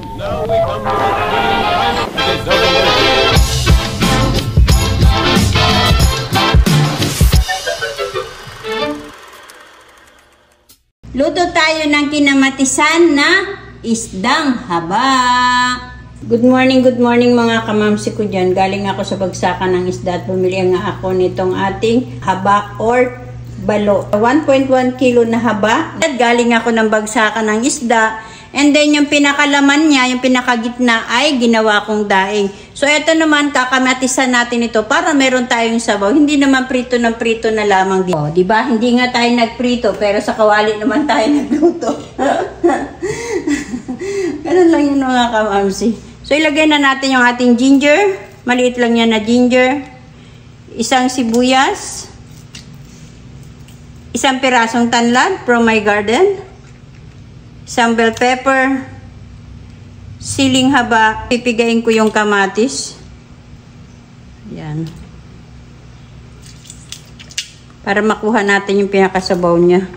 And now we come to the final deserving. Luto tayo ng kinamatisan na isdang haba. Good morning mga kamamsi ko dyan. Galing ako sa bagsakan ng isda at bumili nga ako nitong ating haba or balo. 1.1 kilo na haba. At galing ako ng bagsakan ng isda. And then yung pinakalaman niya, yung pinakagitna ay ginawa kong daing. So eto naman, kakamatisan natin ito para meron tayong sabaw. Hindi naman prito ng prito na lamang dito. Diba? Hindi nga tayo nagprito pero sa kawali naman tayo nagluto. Ganun lang yun mga kamamsi. So ilagay na natin yung ating ginger. Maliit lang yan na ginger. Isang sibuyas. Isang pirasong tanlad from my garden. Isang bell pepper, siling haba, pipigain ko yung kamatis. Yan. Para makuha natin yung pinakasabaw niya.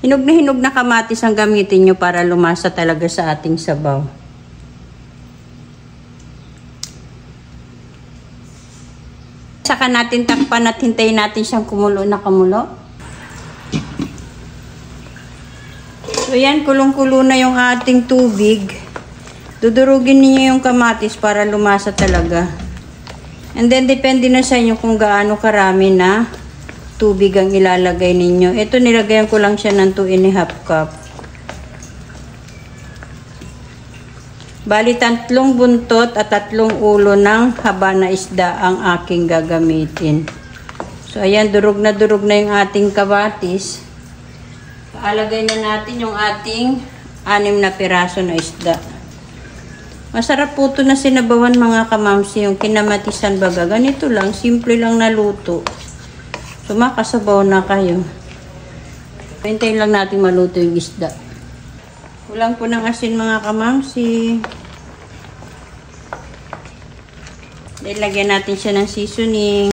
Hinog na kamatis ang gamitin nyo para lumasa talaga sa ating sabaw. Saka natin takpan at hintayin natin siyang kumulo na kumulo. So yan, kulong-kulo na yung ating tubig. Dudurugin niyo yung kamatis para lumasa talaga. And then depende na sa inyo kung gaano karami na tubig ang ilalagay ninyo. Ito nilagayan ko lang siya ng 2½ cup. Bali 3 buntot at 3 ulo ng haba na isda ang aking gagamitin. So ayan, durog na yung ating kamatis. Paalagay na natin yung ating 6 na piraso na isda. Masarap po ito na sinabawan mga kamamsi, yung kinamatisan baga. Ganito lang, simple lang na luto. So, makasabaw na kayo. Hintayin lang natin maluto yung isda. Kulang po ng asin mga kamamsi. Lagyan natin siya ng seasoning.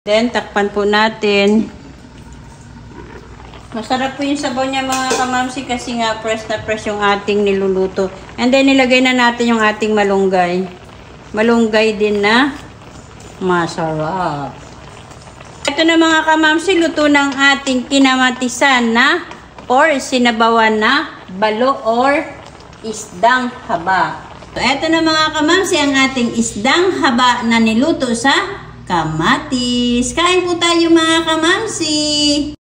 Then, takpan po natin. Masarap po yung sabaw niya mga kamamsi kasi nga fresh na fresh yung ating niluluto. And then nilagay na natin yung ating malunggay. Malunggay din na masarap. Ito na mga kamamsi, luto ng ating kinamatisan na or sinabawan na balo or isdang haba. So ito na mga kamamsi ang ating isdang haba na niluto sa kamatis. Kain po tayo mga kamamsi!